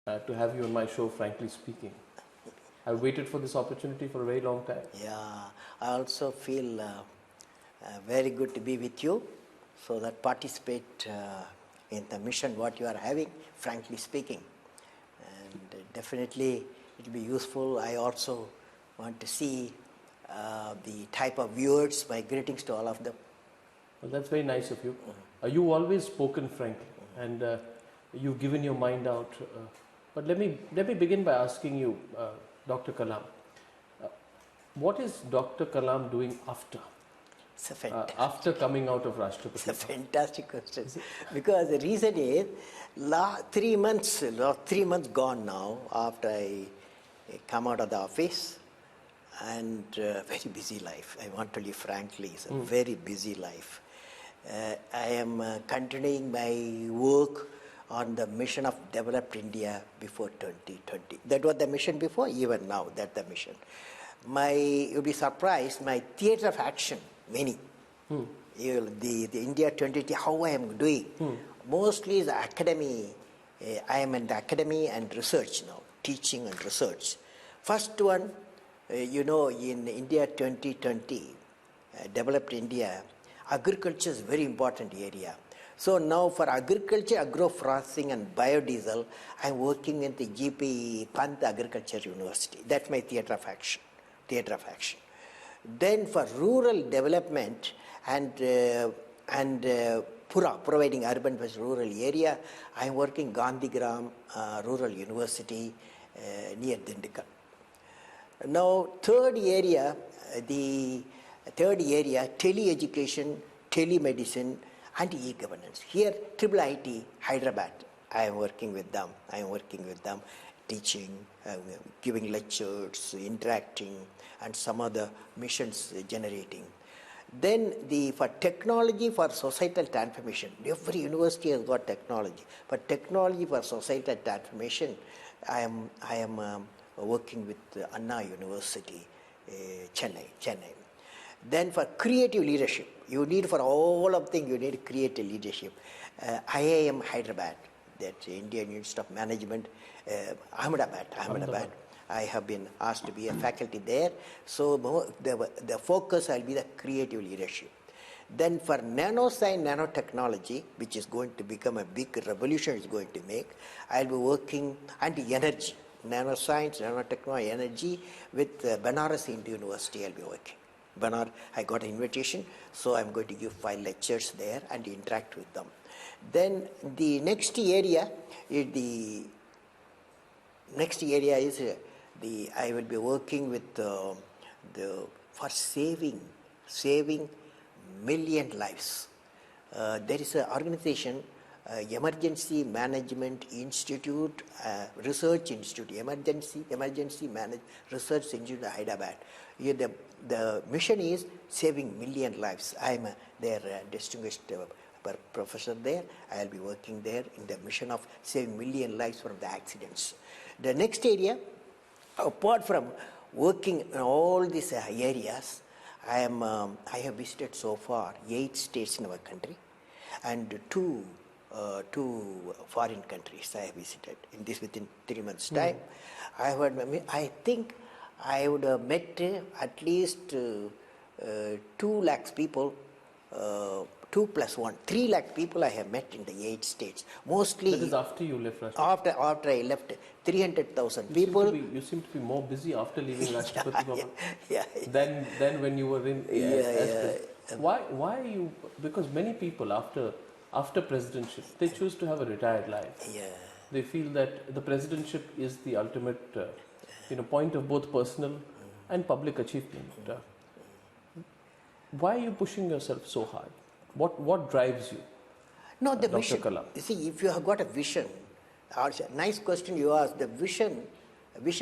to have you on my show, frankly speaking. I've waited for this opportunity for a very long time. Yeah, I also feel very good to be with you, so that participate in the mission what you are having, frankly speaking. And definitely it will be useful. I also want to see the type of viewers. My greetings to all of them. Well, that's very nice of you. You've always spoken frankly, and you've given your mind out. But let me begin by asking you, Dr. Kalam, what is Dr. Kalam doing after? It's a fantastic. After coming out of Rashtrapati? It's a fantastic question. Because the reason is, 3 months gone now after I come out of the office, and very busy life. I want to tell you frankly, it's a very busy life. I am continuing my work on the mission of developed India before 2020. That was the mission before, even now that's the mission. You'll be surprised, my theatre of action, many. The India 2020, how I am doing. Mostly is academy. I am in the academy and research now, teaching and research. First one, in India 2020, developed India, agriculture is very important area. So now for agriculture, agro-processing and biodiesel, I am working in the GP Pant Agriculture University. That's my theatre of action. Then for rural development and providing urban versus rural area, I am working Gandhigram Rural University near Dindigul. Now third area, tele-education, telemedicine and e-governance. Here, IIIT, Hyderabad, I am working with them, teaching, giving lectures, interacting, and some other missions generating. Then for technology for societal transformation, every university has got technology. For technology for societal transformation, I am working with Anna University, Chennai. Then for creative leadership, you need for all of things, you need creative leadership. IIM Hyderabad, that's Indian Institute of Management, Ahmedabad. I have been asked to be a faculty there. So the focus will be the creative leadership. Then for nanoscience, nanotechnology, which is going to become a big revolution, is going to make, I'll be working, and energy, nanoscience, nanotechnology, energy, with Banaras Hindu University I'll be working. I got an invitation, so I'm going to give 5 lectures there and interact with them. Then the next area is I will be working with for saving million lives. There is an organization, Emergency Management Institute, Research Institute, Emergency Research Institute, Hyderabad. Here the mission is saving million lives. I am their distinguished professor there. I will be working there in the mission of saving million lives from the accidents. The next area, apart from working in all these areas, I have visited so far 8 states in our country, and two foreign countries I have visited within 3 months' time. I think I would have met at least 2 lakhs people, 2 plus 1, 3 lakh people I have met in the 8 states. Mostly. That is after you left Rashtrapati. After I left, 300,000 people. You seem to be more busy after leaving Rashtrapati yeah. than when you were in. Why you? Because many people after presidentship, they choose to have a retired life. Yeah. They feel that the presidentship is the ultimate point of both personal and public achievement. Why are you pushing yourself so hard? What drives you? No, the Dr. vision. Kalam. You see, if you have got a vision, nice question you asked. The vision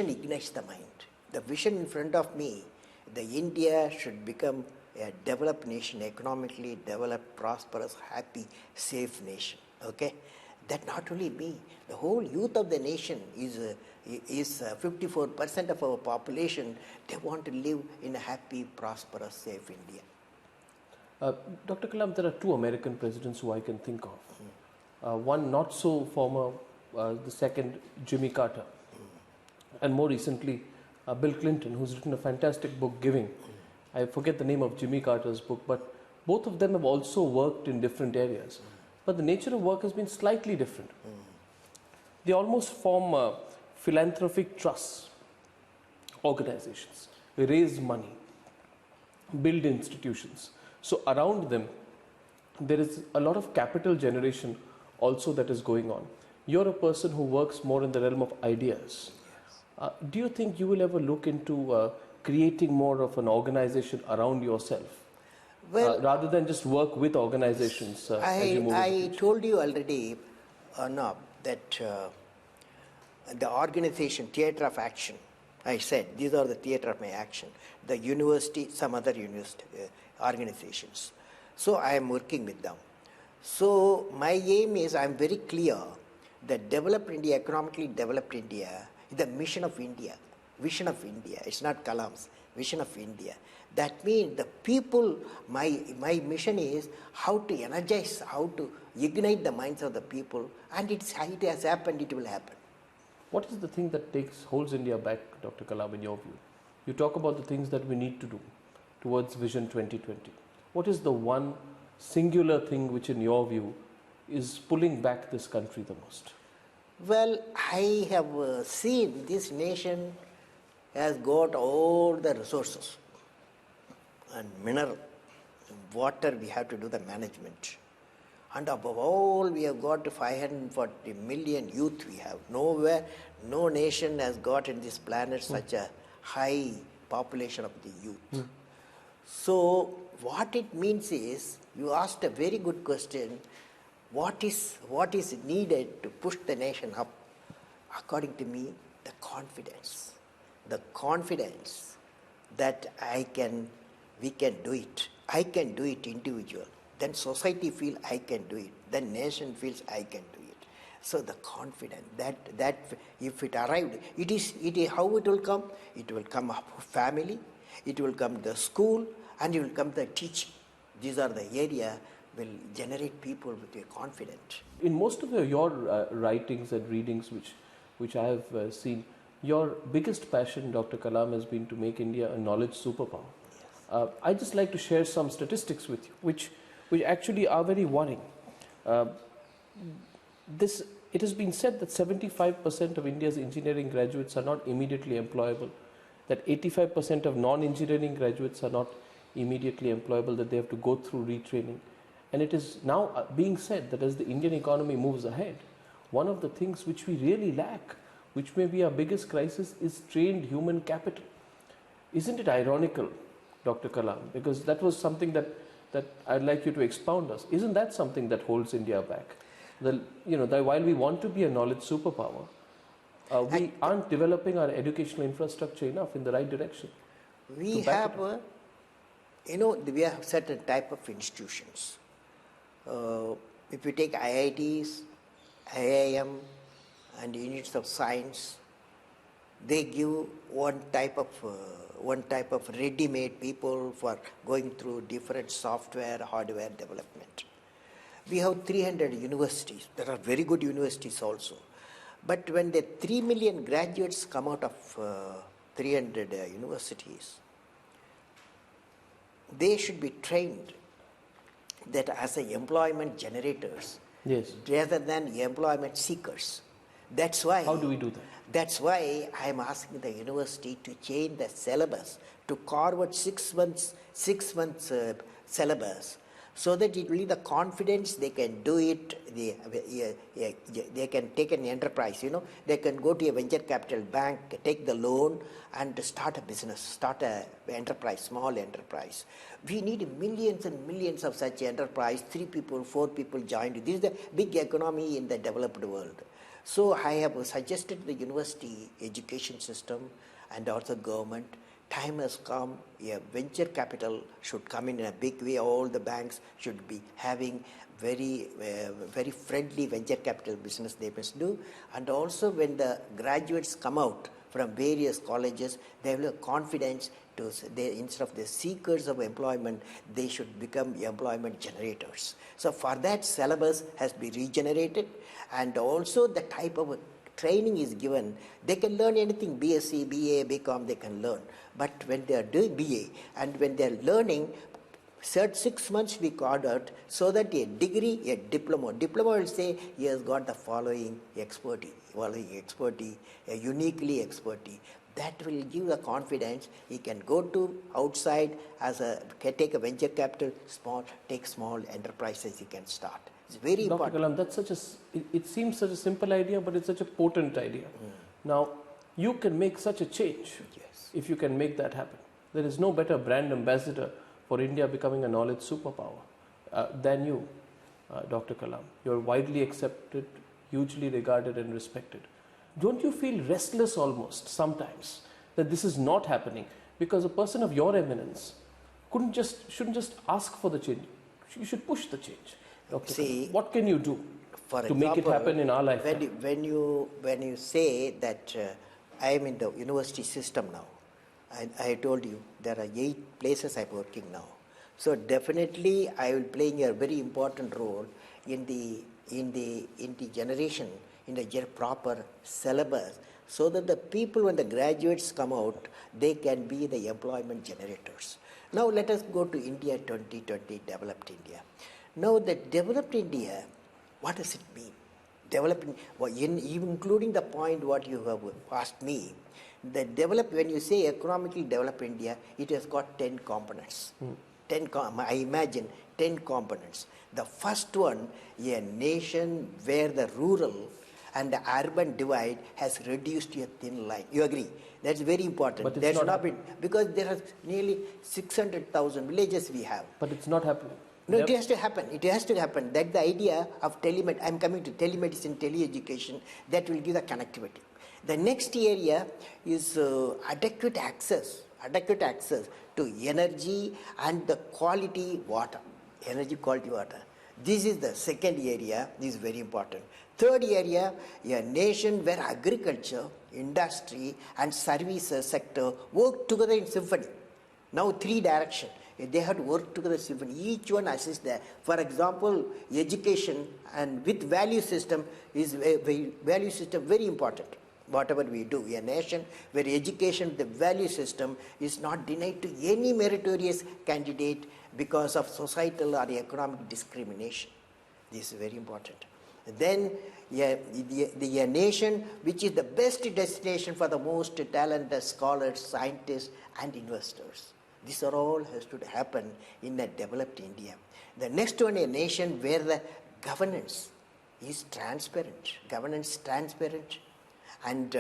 ignites the mind. The vision in front of me, the India should become a developed nation, economically developed, prosperous, happy, safe nation. Okay, that not only me, the whole youth of the nation is 54% of our population. They want to live in a happy, prosperous, safe India. Dr. Kalam, there are 2 American presidents who I can think of. One not so former, the second Jimmy Carter, and more recently Bill Clinton, who's written a fantastic book, Giving. I forget the name of Jimmy Carter's book, but both of them have also worked in different areas. But the nature of work has been slightly different. They almost form philanthropic trusts, organizations, raise money, build institutions. So around them, there is a lot of capital generation also that is going on. You're a person who works more in the realm of ideas. Do you think you will ever look into creating more of an organization around yourself, rather than just work with organizations as you move I told you already, no, that the organization, theatre of action, I said, these are the theatre of my action. The university, some other university organizations. So I am working with them. So my aim is, I am very clear that developed India, economically developed India, is the mission of India. Vision of India. It's not Kalam's. Vision of India. That means the people, my mission is how to energize, how to ignite the minds of the people, and it has happened, it will happen. What is the thing that holds India back, Dr. Kalam, in your view? You talk about the things that we need to do towards Vision 2020. What is the one singular thing which, in your view, is pulling back this country the most? Well, I have seen this nation has got all the resources and mineral, water, we have to do the management. And above all, we have got 540 million youth we have. Nowhere, no nation has got in this planet such a high population of the youth. So what it means is, you asked a very good question, what is needed to push the nation up? According to me, the confidence. The confidence that we can do it. I can do it individual. Then society feels I can do it. Then nation feels I can do it. So the confidence that if it arrived, it is how it will come. It will come up family, it will come the school, and it will come the teaching. These are the area will generate people with a confidence. In most of your writings and readings, which I have seen, your biggest passion, Dr. Kalam, has been to make India a knowledge superpower. Yes. I'd just like to share some statistics with you, which actually are very worrying. It has been said that 75% of India's engineering graduates are not immediately employable, that 85% of non-engineering graduates are not immediately employable, that they have to go through retraining. And it is now being said that as the Indian economy moves ahead, one of the things which we really lack, which may be our biggest crisis, is trained human capital. Isn't it ironical, Dr. Kalam? Because that was something that I'd like you to expound us. Isn't that something that holds India back? That while we want to be a knowledge superpower, we aren't developing our educational infrastructure enough in the right direction. We have certain type of institutions. If you take IITs, IIM, and units of science, they give one type of ready-made people for going through different software, hardware development. We have 300 universities. There are very good universities also. But when the 3 million graduates come out of 300 universities, they should be trained that as employment generators, yes, rather than employment seekers. That's why. How do we do that? That's why I am asking the university to change the syllabus, to carve out 6 months syllabus, so that it will be the confidence they can do it. They can take an enterprise. They can go to a venture capital bank, take the loan, and start a business, start a enterprise, small enterprise. We need millions and millions of such enterprise. 3 people, 4 people joined. This is the big economy in the developed world. So I have suggested the university education system and also government, time has come, a venture capital should come in a big way. All the banks should be having very friendly venture capital business they must do. And also when the graduates come out from various colleges, they will have confidence instead of the seekers of employment, they should become employment generators. So for that, syllabus has been regenerated, and also the type of training is given. They can learn anything, BSc, BA, BCom, they can learn. But when they are doing BA and when they are learning, 6 months we called out, so that a degree, a diploma will say he has got the following expertise, a uniquely expertise. That will give the confidence. He can go to outside can take a venture capital, take small enterprises he can start. It's very important. Dr. Kalam, it seems such a simple idea, but it's such a potent idea. Now, you can make such a change if you can make that happen. There is no better brand ambassador for India becoming a knowledge superpower than you, Dr. Kalam. You're widely accepted, hugely regarded and respected. Don't you feel restless almost sometimes that this is not happening? Because a person of your eminence shouldn't just ask for the change. You should push the change. Dr. See, Kalam, what can you do to make it happen in our life? When you say that I am in the university system now, I told you there are 8 places I'm working now. So definitely I will playing a very important role in the generation, in the proper syllabus, so that the people, when the graduates come out, they can be the employment generators. Now let us go to India 2020, developed India. Now the developed India, what does it mean? Developing, including the point what you have asked me, when you say economically developed India, it has got 10 components. I imagine 10 components. The first one, a nation where the rural and the urban divide has reduced to a thin line. You agree? That's very important. But it's not because there are nearly 600,000 villages we have. But it's not happening. No, it has to happen. It has to happen. That's the idea of telemedicine. I'm coming to telemedicine, teleeducation. That will give the connectivity. The next area is adequate access to energy and the quality water. Energy, quality water. This is the second area. This is very important. Third area, a nation where agriculture, industry and services sector work together in symphony. Now 3 directions. They have to work together in symphony. Each one assists there. For example, education and with value system is very important. Whatever we do, a nation where education, the value system is not denied to any meritorious candidate because of societal or economic discrimination. This is very important. Then a nation which is the best destination for the most talented scholars, scientists and investors. This all has to happen in a developed India. The next one, a nation where the governance is transparent. And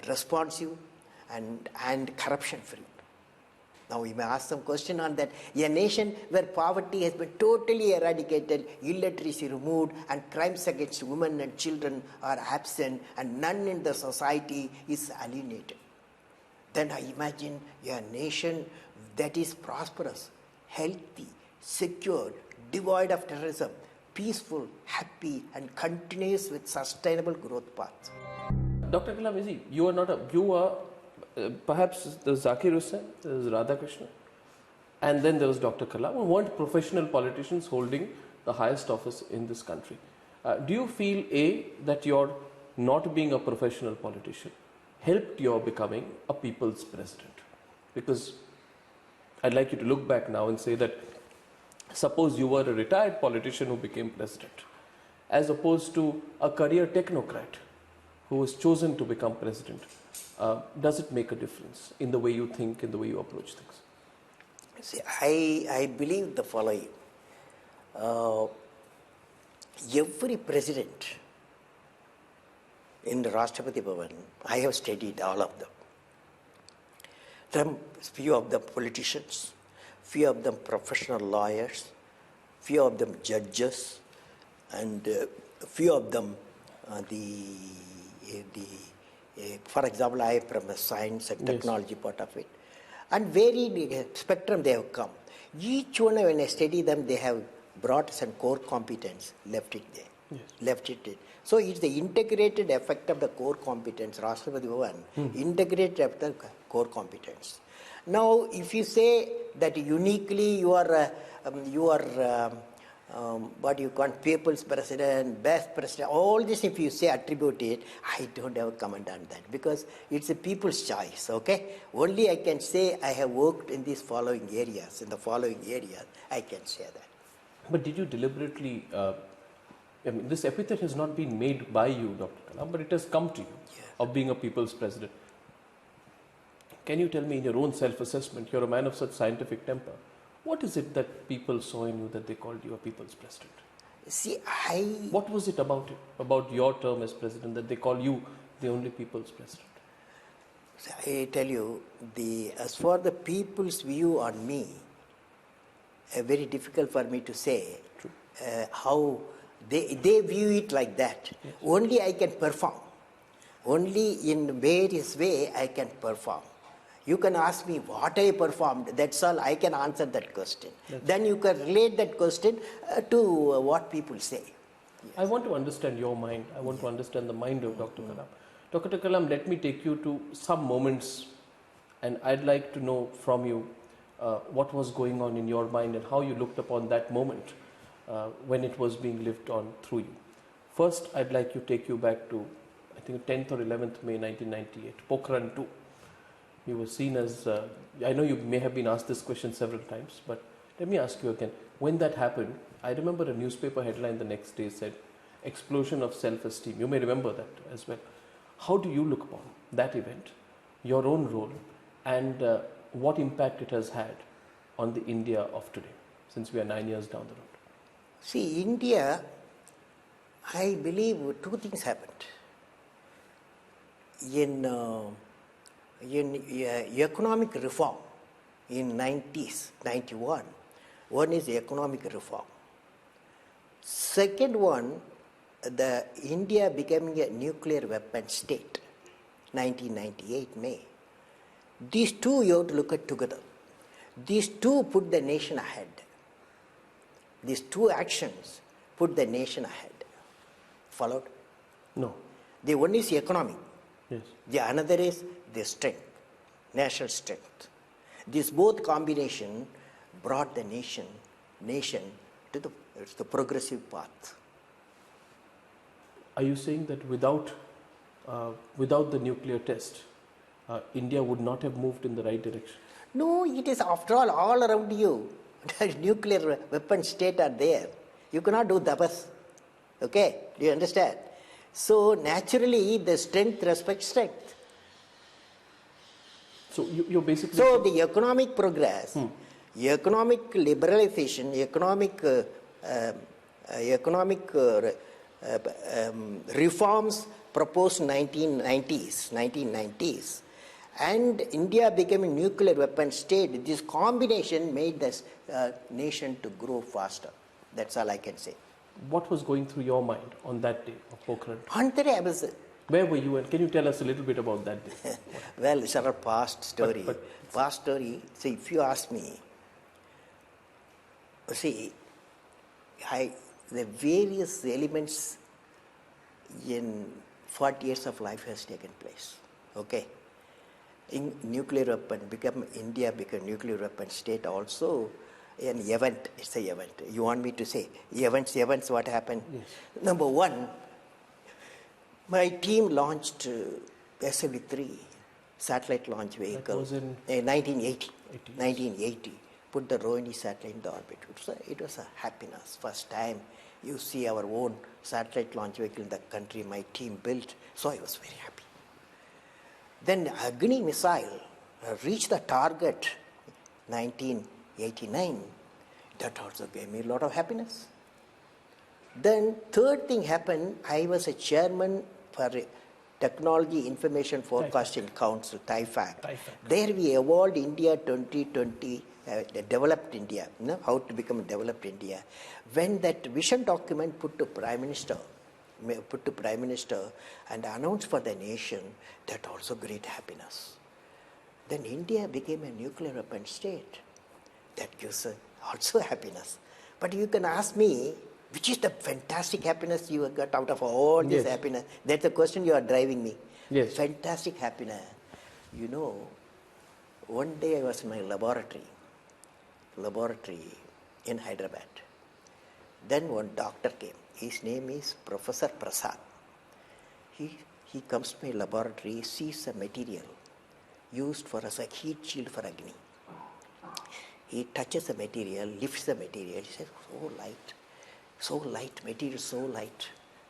responsive and corruption free. Now we may ask some question on that. A nation where poverty has been totally eradicated, illiteracy removed, and crimes against women and children are absent, and none in the society is alienated. Then I imagine a nation that is prosperous, healthy, secure, devoid of terrorism, peaceful, happy, and continuous with sustainable growth paths. Dr. Kalam, you are perhaps there was Zakir Hussain, there was Radhakrishnan, and then there was Dr. Kalam, who weren't professional politicians holding the highest office in this country. Do you feel, that your not being a professional politician helped your becoming a people's president? Because I'd like you to look back now and say that suppose you were a retired politician who became president, as opposed to a career technocrat who was chosen to become president. Does it make a difference in the way you think, in the way you approach things? See, I believe the following. Every president in the Rashtrapati Bhavan, I have studied all of them. From few of them politicians, few of them professional lawyers, few of them judges, and few of them for example, I am from the science and technology part of it. And varied spectrum they have come. Each one, when I study them, they have brought some core competence, left it there. So it's the integrated effect of the core competence, Rashtrapati Bhavan, integrated effect of the core competence. Now, if you say that uniquely you are what you call people's president, best president, all this if you say attribute it, I don't have a comment on that because it's a people's choice, okay? Only I can say I have worked in these following areas, I can say that. But did you deliberately, I mean, this epithet has not been made by you, Dr. Kalam, but it has come to you of being a people's president. Can you tell me in your own self-assessment, you're a man of such scientific temper, what is it that people saw in you that they called you a people's president? See, What was it about your term as president that they call you the only people's president? I tell you, as for the people's view on me, very difficult for me to say how they view it like that. Yes. Only I can perform. Only in various way I can perform. You can ask me what I performed, that's all, I can answer that question. Then you can relate that question to what people say. Yes. I want to understand your mind. I want to understand the mind of Dr. Kalam. Dr. Kalam, let me take you to some moments and I'd like to know from you what was going on in your mind and how you looked upon that moment when it was being lived on through you. First, I'd like to take you back to, I think, 10th or 11th May 1998, Pokhran 2. You were seen as, I know you may have been asked this question several times, but let me ask you again. When that happened, I remember a newspaper headline the next day said, explosion of self-esteem. You may remember that as well. How do you look upon that event, your own role, and what impact it has had on the India of today, since we are 9 years down the road? See, India, I believe two things happened. In economic reform in 90s, 91, one is economic reform. Second one, the India becoming a nuclear weapon state, 1998 May. These two you have to look at together. These two put the nation ahead. These two actions put the nation ahead. Followed? No. The one is economic. Yes. The another is the strength, national strength. This both combination brought the nation to the progressive path. Are you saying that without the nuclear test, India would not have moved in the right direction? No, it is after all around you. Nuclear weapon state are there. You cannot do dabas. Okay, do you understand? So naturally the strength respects strength. So you're basically... So the economic progress, economic liberalization, economic reforms proposed 1990s, and India becoming nuclear weapon state, this combination made this nation to grow faster. That's all I can say. What was going through your mind on that day of Pokhran? On that day I was... Where were you, and can you tell us a little bit about that day? Well, it's our past story. Past story. So if you ask me, see, the various elements in 40 years of life has taken place. Okay. In nuclear weapon, India became nuclear weapon state also. An event, it's an event. You want me to say events, what happened? Yes. Number one, my team launched SLV-3 satellite launch vehicle. That was in 1980. Put the Rohini satellite in the orbit. It was a happiness. First time you see our own satellite launch vehicle in the country my team built. So I was very happy. Then Agni missile reached the target 1989. That also gave me a lot of happiness. Then third thing happened, I was a chairman for Technology Information Forecasting Council, TIFAC. There we evolved India 2020, developed India, how to become a developed India. When that vision document put to Prime Minister and announced for the nation, that also great happiness. Then India became a nuclear weapon state. That gives also happiness. But you can ask me, which is the fantastic happiness you got out of all this happiness? That's the question you are driving me. Yes. Fantastic happiness. You know, One day I was in my laboratory in Hyderabad. Then one doctor came. His name is Professor Prasad. He comes to my laboratory, sees a material used as a heat shield for Agni. He touches the material, lifts the material. He says, so light, material so light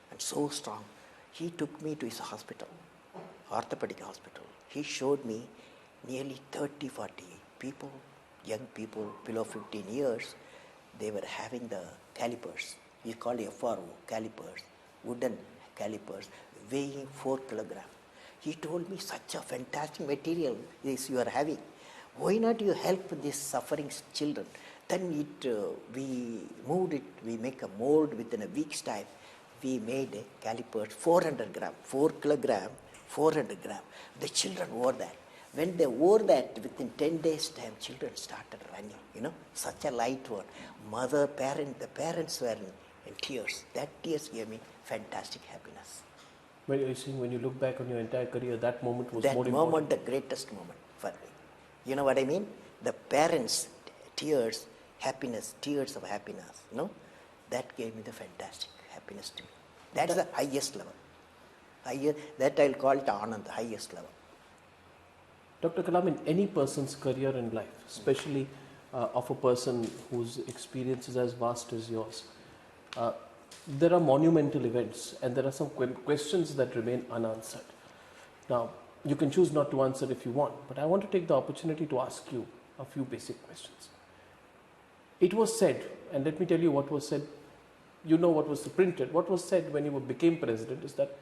and so strong. He took me to his hospital, orthopedic hospital. He showed me nearly 30, 40 people, young people below 15 years. They were having the calipers. It's called FRO, calipers, wooden calipers, weighing 4 kilograms. He told me, such a fantastic material this you are having. Why not you help these suffering children? Then we moved it, we make a mold within a week's time. We made a calipers, 400 grams, 4 kilograms, 400 grams. The children wore that. When they wore that, within 10 days' time, children started running, such a light one. The parents were in tears. That tears gave me fantastic happiness. Well, you're saying when you look back on your entire career, that moment was more important? That moment, the greatest moment for me. You know what I mean? The parents' tears, happiness, tears of happiness, that gave me the fantastic happiness to me. That's the highest level. That I'll call it Anand, the highest level. Dr. Kalam, in any person's career in life, especially of a person whose experience is as vast as yours, there are monumental events and there are some questions that remain unanswered. Now, you can choose not to answer if you want, but I want to take the opportunity to ask you a few basic questions. It was said, and let me tell you what was said, you know what was printed, what was said when you became president is that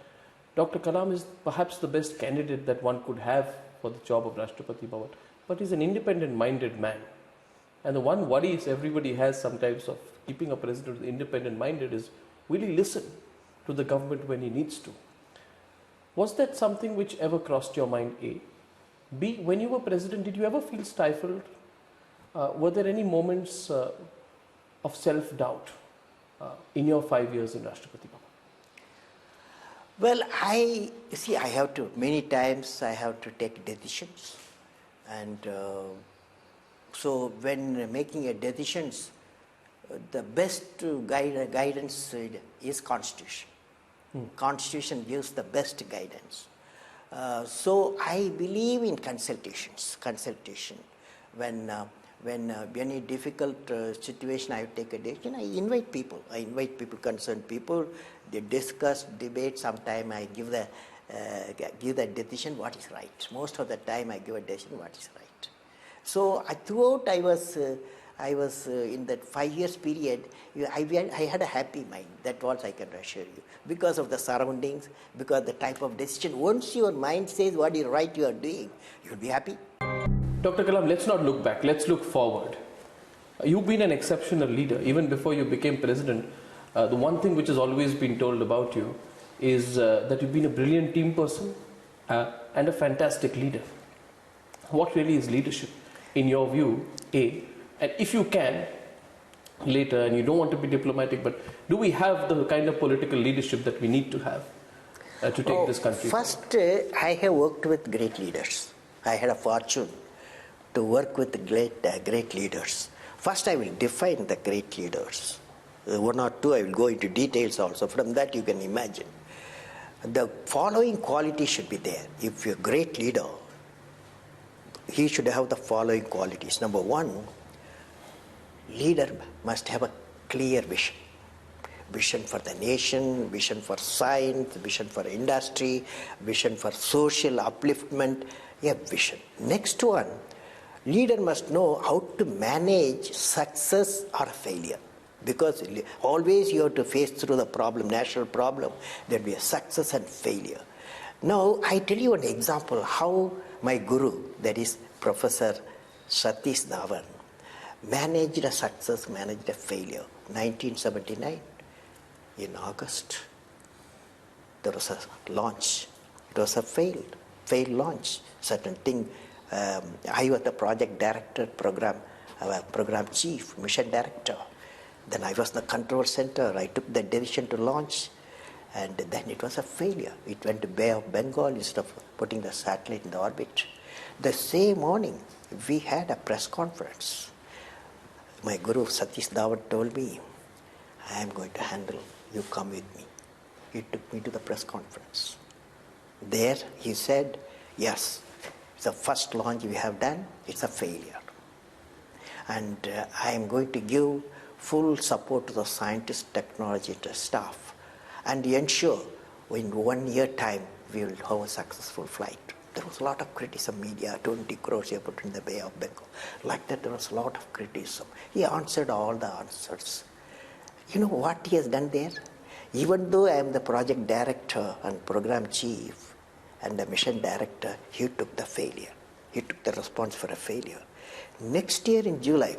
Dr. Kalam is perhaps the best candidate that one could have for the job of Rashtrapati Bhavan, but he's an independent-minded man. And the one worries everybody has sometimes of keeping a president who's independent-minded is, will he listen to the government when he needs to? Was that something which ever crossed your mind, A? B, when you were president, did you ever feel stifled? Were there any moments of self-doubt in your 5 years in Rashtrapati Bhavan? Well, many times I have to take decisions. And so when making a decisions, the best guidance is Constitution. Constitution gives the best guidance. So I believe in consultation. When any difficult situation I take a decision, I invite people, concerned people, they discuss, debate, sometime I give the decision what is right. Most of the time I give a decision what is right. So throughout I was in that 5 years period, I had a happy mind. That was I can assure you. Because of the surroundings, because the type of decision. Once your mind says what is right you are doing, you'll be happy. Dr. Kalam, let's not look back, let's look forward. You've been an exceptional leader. Even before you became president, the one thing which has always been told about you is that you've been a brilliant team person and a fantastic leader. What really is leadership in your view, A? And if you can, later, and you don't want to be diplomatic, but do we have the kind of political leadership that we need to have to take this country? First, I have worked with great leaders. I had a fortune to work with great leaders. First, I will define the great leaders. One or two, I will go into details also. From that, you can imagine. The following qualities should be there. If you're a great leader, he should have the following qualities. Number one, leader must have a clear vision. Vision for the nation, vision for science, vision for industry, vision for social upliftment, a vision. Next one, leader must know how to manage success or failure. Because always you have to face through the problem, national problem, there will be a success and failure. Now, I tell you an example how my guru, that is Professor Satish Dhawan, managed a success, managed a failure. 1979, in August, there was a launch. It was a failed launch. Certain thing, I was the project director, program chief, mission director. Then I was the control center. I took the decision to launch, and then it was a failure. It went to Bay of Bengal instead of putting the satellite in the orbit. The same morning, we had a press conference. My guru Satish Dawat told me, I am going to handle, you come with me. He took me to the press conference. There he said, yes, it's the first launch we have done, it's a failure. And I am going to give full support to the scientists, technology, and staff, and ensure in 1 year time we will have a successful flight. There was a lot of criticism, media, 20 crores you put in the Bay of Bengal. Like that, there was a lot of criticism. He answered all the answers. You know what he has done there? Even though I am the project director and program chief and the mission director, he took the failure. He took the response for a failure. Next year in July,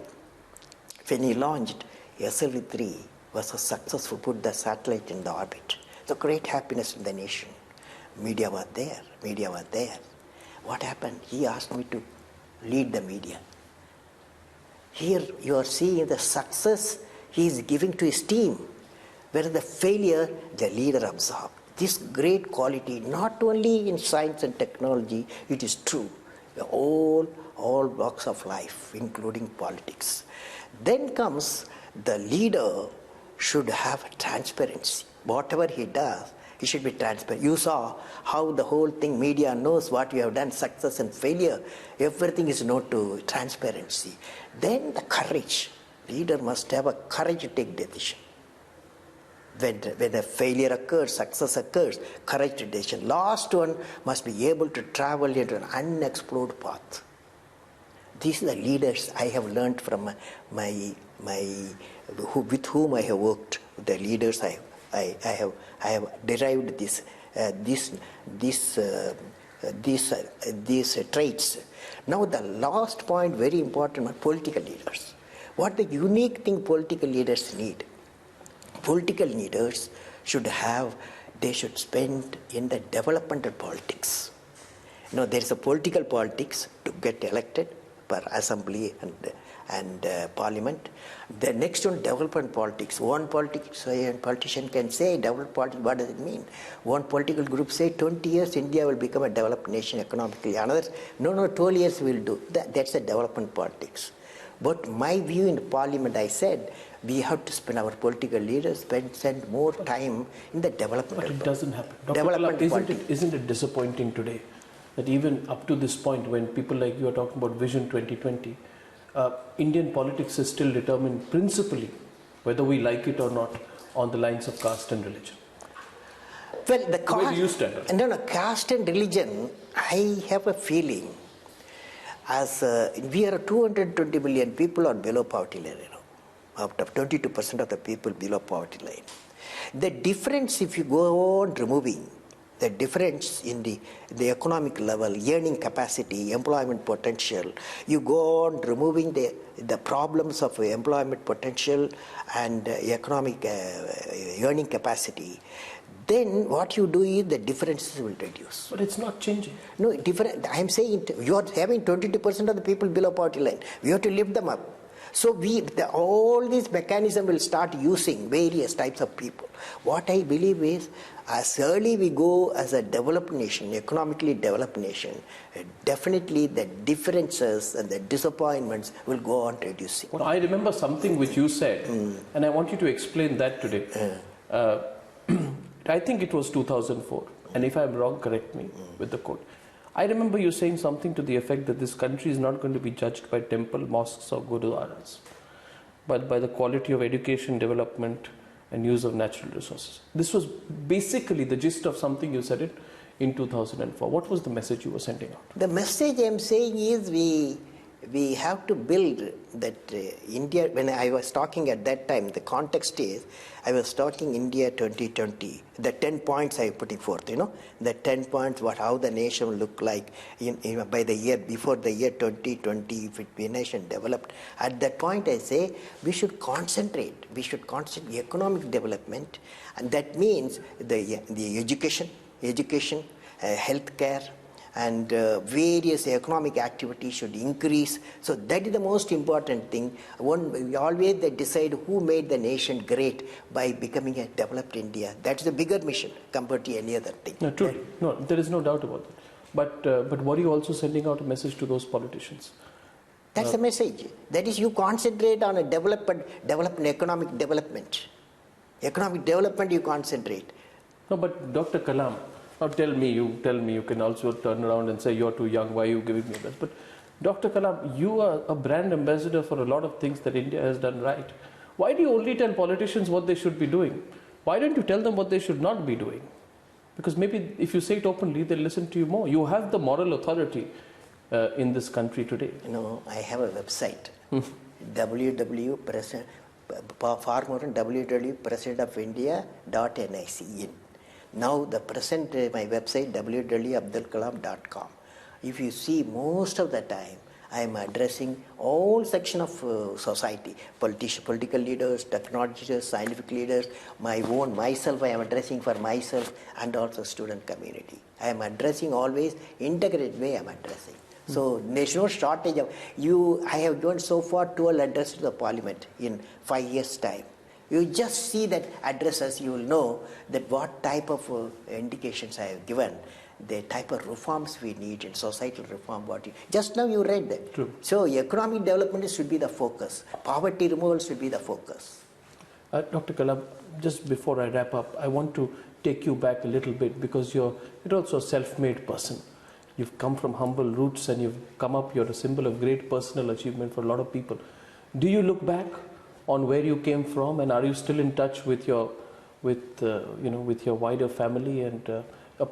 when he launched, SLV-3 was a successful, put the satellite in the orbit. It's a great happiness in the nation. Media were there. What happened? He asked me to lead the media. Here you are seeing the success he is giving to his team, whereas the failure, the leader absorbed. This great quality, not only in science and technology, it is true. All walks of life, including politics. Then comes the leader should have transparency. Whatever he does, he should be transparent. You saw how the whole thing, media knows what you have done, success and failure. Everything is known to transparency. Then the courage. Leader must have a courage to take decision. When a failure occurs, success occurs, courage to decision. Last one must be able to travel into an unexplored path. These are the leaders I have learned from with whom I have worked. The leaders I have derived these traits. Now the last point, very important, are political leaders. What the unique thing political leaders need? Political leaders should spend in the developmental politics. There is a political politics to get elected per assembly and parliament. The next one, development politics. One politician can say development politics, what does it mean? One political group say 20 years India will become a developed nation economically. Another, no, 12 years we will do. That's a development politics. But my view in parliament, I said, we have to spend our political leaders, spend more time in the development. But it doesn't happen. Dr. Kalam, isn't it disappointing today that even up to this point, when people like you are talking about Vision 2020, Indian politics is still determined principally, whether we like it or not, on the lines of caste and religion? Well, where do you stand? No, caste and religion, I have a feeling, as we are 220 million people are below poverty line, out of 22% of the people below poverty line. The difference, if you go on removing the difference in the economic level, earning capacity, employment potential, you go on removing the problems of employment potential and economic earning capacity, then what you do is the differences will reduce. But it's not changing. No, different. I am saying you are having 22% of the people below poverty line. We have to lift them up. So all these mechanisms will start using various types of people. What I believe is, as early we go as a developed nation, economically developed nation, definitely the differences and the disappointments will go on reducing. Well, I remember something which you said, and I want you to explain that today. I think it was 2004, and if I'm wrong, correct me with the quote. I remember you saying something to the effect that this country is not going to be judged by temple, mosques or gurudwaras, but by the quality of education, development and use of natural resources. This was basically the gist of something you said it in 2004. What was the message you were sending out? The message I'm saying is we have to build that India. When I was talking at that time, the context is I was talking India 2020. The 10 points I putting forth, the 10 points, how the nation will look like by the year before the year 2020, if it be a nation developed. At that point, I say we should concentrate. We should concentrate economic development, and that means the education, healthcare, and various economic activities should increase. So that is the most important thing. We always decide who made the nation great by becoming a developed India. That's the bigger mission compared to any other thing. No, truly. No, there is no doubt about that. But were you also sending out a message to those politicians? That's the message. That is, you concentrate on a economic development. Economic development you concentrate. No, but Dr. Kalam, now tell me, you can also turn around and say you're too young, why are you giving me this? But Dr. Kalam, you are a brand ambassador for a lot of things that India has done right. Why do you only tell politicians what they should be doing? Why don't you tell them what they should not be doing? Because maybe if you say it openly, they'll listen to you more. You have the moral authority in this country today. You know, I have a website, www.presidentofIndia.nic. Now the present my website www.abdulkalam.com. If you see, most of the time I am addressing all section of society, political leaders, technologists, scientific leaders, myself I am addressing for myself, and also student community. I am addressing always integrated way I am addressing. So there's no shortage of you. I have given so far 12 addresses to the Parliament in 5 years' time. You just see that addresses, you will know that what type of indications I have given, the type of reforms we need in societal reform. Just now you read that. True. So economic development should be the focus. Poverty removal should be the focus. Dr. Kalam, just before I wrap up, I want to take you back a little bit, because you're also a self-made person. You've come from humble roots and you've come up, you're a symbol of great personal achievement for a lot of people. Do you look back on where you came from, and are you still in touch with your wider family? And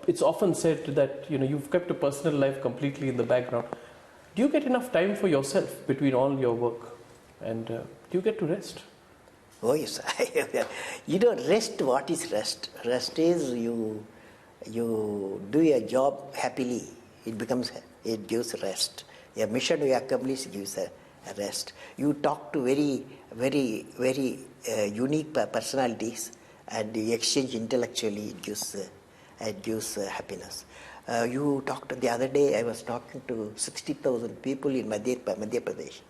it's often said that you've kept a personal life completely in the background. Do you get enough time for yourself between all your work, and do you get to rest? Oh yes, rest. What is rest? Rest is you do your job happily. It gives rest. A mission you accomplish gives a rest. You talk to very, very, very unique personalities, and you exchange intellectually. It gives happiness. You talked the other day. I was talking to 60,000 people in Madhya Pradesh.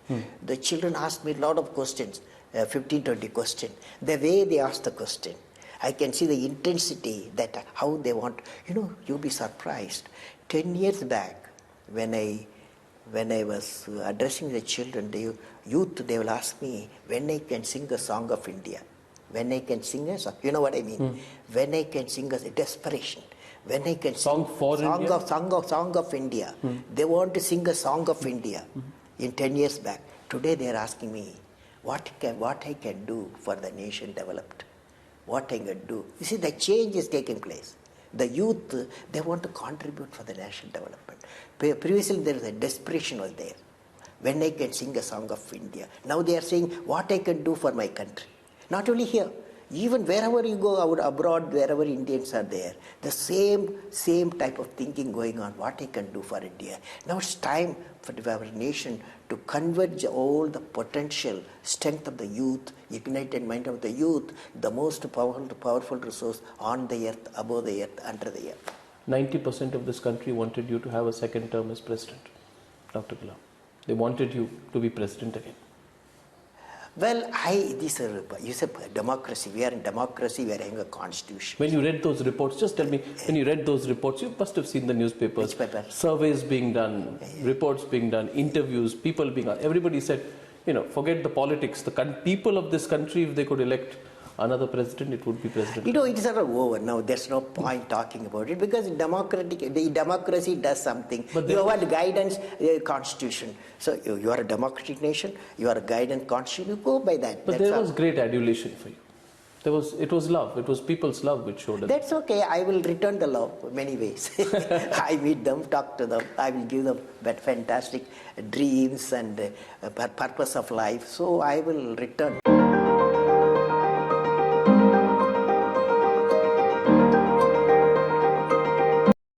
The children asked me a lot of questions, 15-20 questions. The way they asked the question, I can see the intensity, that how they want. You'll be surprised. 10 years back, when I was addressing the children, the youth, they will ask me when I can sing a song of India. When I can sing a song, you know what I mean? When I can sing a desperation. When I can song of India. They want to sing a song of India in 10 years back. Today they are asking me what I can do for the nation developed. What I can do. You see, the change is taking place. The youth, they want to contribute for the national development. Previously there was a desperation was there. When I can sing a song of India. Now they are saying what I can do for my country. Not only here, even wherever you go out abroad, wherever Indians are there, the same type of thinking going on, what I can do for India. Now it's time for our nation to converge all the potential strength of the youth, ignited mind of the youth, the most powerful resource on the earth, above the earth, under the earth. 90% of this country wanted you to have a second term as president, Dr. Kalam. They wanted you to be president again. Well, this is a democracy. We are in democracy. We are having a constitution. When you read those reports, just tell me, when you read those reports, you must have seen the newspapers. Which paper? Surveys being done, reports being done, interviews, people being asked. Everybody said, forget the politics. The people of this country, if they could elect another president, it would be president. It is sort of over now. There's no point talking about it, because democracy does something. But you have guidance, constitution. So you are a democratic nation. You are a guidance constitution. You go by that. But there was great adulation for you. It was love. It was people's love which showed up. That's okay. I will return the love many ways. I meet them, talk to them. I will give them fantastic dreams and purpose of life. So I will return.